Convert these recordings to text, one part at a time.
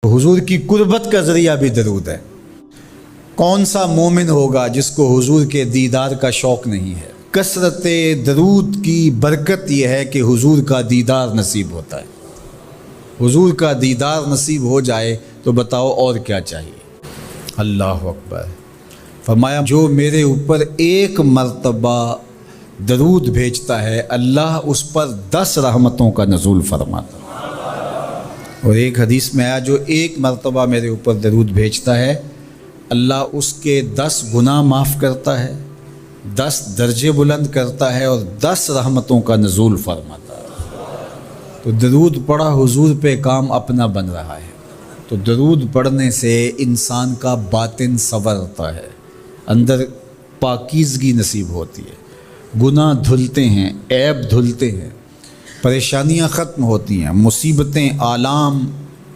حضور کی قربت کا ذریعہ بھی درود ہے۔ کون سا مومن ہوگا جس کو حضور کے دیدار کا شوق نہیں ہے؟ کثرت درود کی برکت یہ ہے کہ حضور کا دیدار نصیب ہوتا ہے۔ حضور کا دیدار نصیب ہو جائے تو بتاؤ اور کیا چاہیے؟ اللہ اکبر۔ فرمایا جو میرے اوپر ایک مرتبہ درود بھیجتا ہے اللہ اس پر 10 رحمتوں کا نزول فرماتا ہے۔ اور ایک حدیث میں آیا جو ایک مرتبہ میرے اوپر درود بھیجتا ہے اللہ اس کے 10 گناہ معاف کرتا ہے، 10 درجے بلند کرتا ہے اور 10 رحمتوں کا نزول فرماتا ہے۔ تو درود پڑھا حضور پہ کام اپنا بن رہا ہے۔ تو درود پڑھنے سے انسان کا باطن سنورتا ہے، اندر پاکیزگی نصیب ہوتی ہے، گناہ دھلتے ہیں، عیب دھلتے ہیں، پریشانیاں ختم ہوتی ہیں، مصیبتیں، آلام،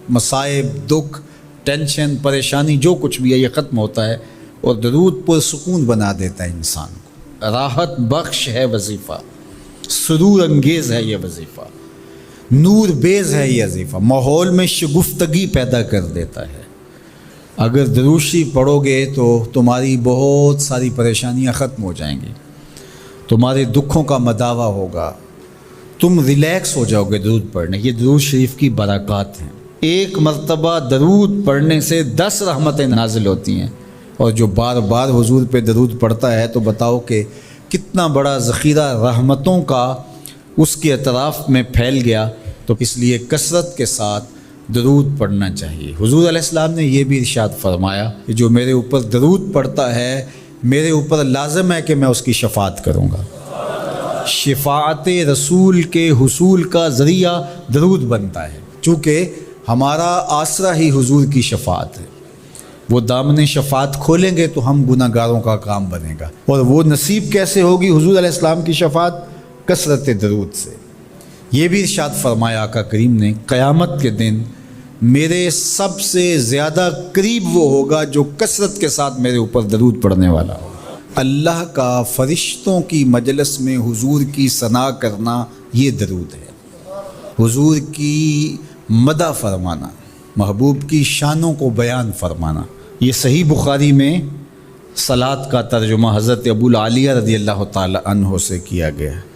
مصائب، دکھ، ٹینشن، پریشانی جو کچھ بھی ہے یہ ختم ہوتا ہے۔ اور درود پرسکون بنا دیتا ہے انسان کو، راحت بخش ہے وظیفہ، سرور انگیز ہے یہ وظیفہ، نور بیز ہے یہ وظیفہ، ماحول میں شگفتگی پیدا کر دیتا ہے۔ اگر درود شریف پڑھو گے تو تمہاری بہت ساری پریشانیاں ختم ہو جائیں گی، تمہارے دکھوں کا مداوع ہوگا، تم ریلیکس ہو جاؤ گے درود پڑھنے۔ یہ درود شریف کی برکات ہیں۔ ایک مرتبہ درود پڑھنے سے 10 رحمتیں نازل ہوتی ہیں، اور جو بار بار حضور پہ درود پڑھتا ہے تو بتاؤ کہ کتنا بڑا ذخیرہ رحمتوں کا اس کے اطراف میں پھیل گیا۔ تو اس لیے کثرت کے ساتھ درود پڑھنا چاہیے۔ حضور علیہ السلام نے یہ بھی ارشاد فرمایا کہ جو میرے اوپر درود پڑھتا ہے میرے اوپر لازم ہے کہ میں اس کی شفاعت کروں گا۔ شفاعت رسول کے حصول کا ذریعہ درود بنتا ہے، چونکہ ہمارا آسرا ہی حضور کی شفاعت ہے۔ وہ دامن شفاعت کھولیں گے تو ہم گناہ گاروں کا کام بنے گا۔ اور وہ نصیب کیسے ہوگی حضور علیہ السلام کی شفاعت؟ کثرت درود سے۔ یہ بھی ارشاد فرمایا آقا کریم نے قیامت کے دن میرے سب سے زیادہ قریب وہ ہوگا جو کثرت کے ساتھ میرے اوپر درود پڑھنے والا ہو۔ اللہ کا فرشتوں کی مجلس میں حضور کی ثنا کرنا یہ درود ہے۔ حضور کی مدح فرمانا، محبوب کی شانوں کو بیان فرمانا۔ یہ صحیح بخاری میں صلاۃ کا ترجمہ حضرت ابو العالیہ رضی اللہ تعالی عنہ سے کیا گیا ہے۔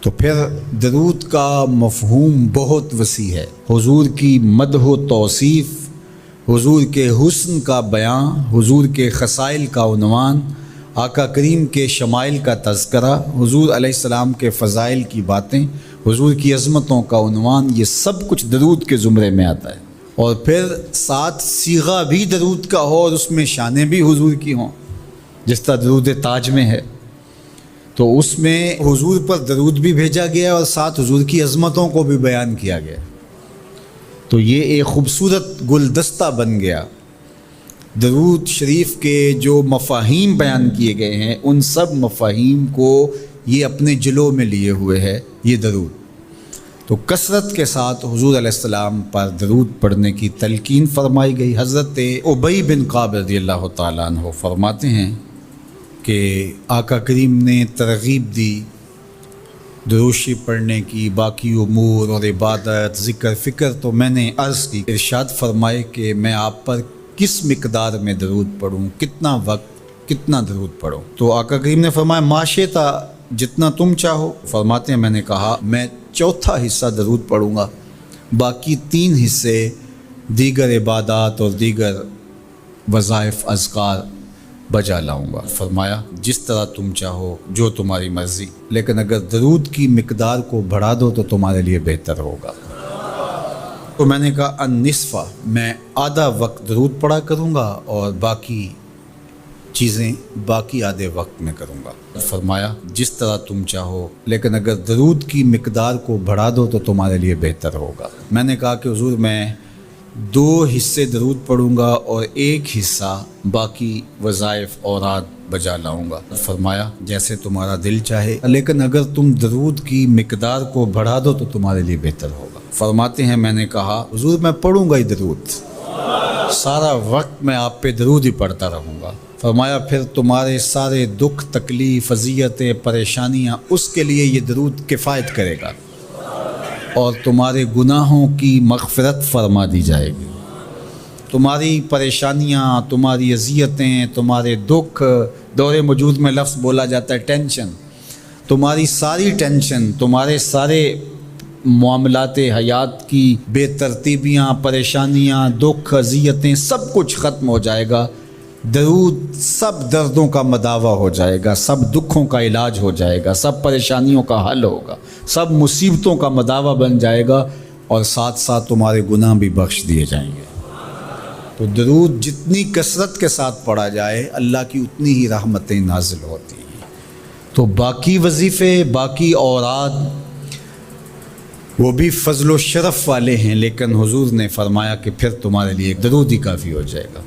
تو پھر درود کا مفہوم بہت وسیع ہے۔ حضور کی مدح و توصیف، حضور کے حسن کا بیان، حضور کے خصائل کا عنوان، آقا کریم کے شمائل کا تذکرہ، حضور علیہ السلام کے فضائل کی باتیں، حضور کی عظمتوں کا عنوان، یہ سب کچھ درود کے زمرے میں آتا ہے۔ اور پھر ساتھ صیغہ بھی درود کا ہو اور اس میں شانیں بھی حضور کی ہوں، جس طرح درود تاج میں ہے، تو اس میں حضور پر درود بھی بھیجا گیا اور ساتھ حضور کی عظمتوں کو بھی بیان کیا گیا۔ تو یہ ایک خوبصورت گلدستہ بن گیا۔ درود شریف کے جو مفاہیم بیان کیے گئے ہیں ان سب مفاہیم کو یہ اپنے جلو میں لیے ہوئے ہے یہ درود۔ تو کثرت کے ساتھ حضور علیہ السلام پر درود پڑھنے کی تلقین فرمائی گئی۔ حضرت ابی بن کعب رضی اللہ تعالیٰ عنہ فرماتے ہیں کہ آقا کریم نے ترغیب دی درود شریف پڑھنے کی، باقی امور اور عبادت، ذکر فکر۔ تو میں نے عرض کی، ارشاد فرمائے کہ میں آپ پر کس مقدار میں درود پڑھوں، کتنا وقت، کتنا درود پڑھوں؟ تو آقا کریم نے فرمایا ماشیتا، جتنا تم چاہو۔ فرماتے ہیں میں نے کہا میں 1/4 حصہ درود پڑھوں گا، باقی 3 حصے دیگر عبادات اور دیگر وظائف اذکار بجا لاؤں گا۔ فرمایا جس طرح تم چاہو، جو تمہاری مرضی، لیکن اگر درود کی مقدار کو بڑھا دو تو تمہارے لیے بہتر ہوگا۔ تو میں نے کہا النصف، میں آدھا وقت درود پڑھا کروں گا اور باقی چیزیں باقی آدھے وقت میں کروں گا۔ فرمایا جس طرح تم چاہو، لیکن اگر درود کی مقدار کو بڑھا دو تو تمہارے لیے بہتر ہوگا۔ میں نے کہا کہ حضور میں 2 حصے درود پڑھوں گا اور 1 حصہ باقی وظائف اوراد بجا لاؤں گا۔ فرمایا جیسے تمہارا دل چاہے، لیکن اگر تم درود کی مقدار کو بڑھا دو تو تمہارے لیے بہتر ہوگا۔ فرماتے ہیں میں نے کہا حضور میں پڑھوں گا ہی درود، سارا وقت میں آپ پہ درود ہی پڑھتا رہوں گا۔ فرمایا پھر تمہارے سارے دکھ، تکلیف، اذیتیں، پریشانیاں، اس کے لیے یہ درود کفایت کرے گا اور تمہارے گناہوں کی مغفرت فرما دی جائے گی۔ تمہاری پریشانیاں، تمہاری اذیتیں، تمہارے دکھ، دور موجود میں لفظ بولا جاتا ہے ٹینشن، تمہاری ساری ٹینشن، تمہارے سارے معاملات حیات کی بے ترتیبیاں، پریشانیاں، دکھ، اذیتیں، سب کچھ ختم ہو جائے گا۔ درود سب دردوں کا مداوع ہو جائے گا، سب دکھوں کا علاج ہو جائے گا، سب پریشانیوں کا حل ہوگا، سب مصیبتوں کا مداوع بن جائے گا، اور ساتھ ساتھ تمہارے گناہ بھی بخش دیے جائیں گے۔ تو درود جتنی کثرت کے ساتھ پڑھا جائے اللہ کی اتنی ہی رحمتیں نازل ہوتی ہیں۔ تو باقی وظیفے، باقی اوراد وہ بھی فضل و شرف والے ہیں، لیکن حضور نے فرمایا کہ پھر تمہارے لیے ایک درود ہی کافی ہو جائے گا۔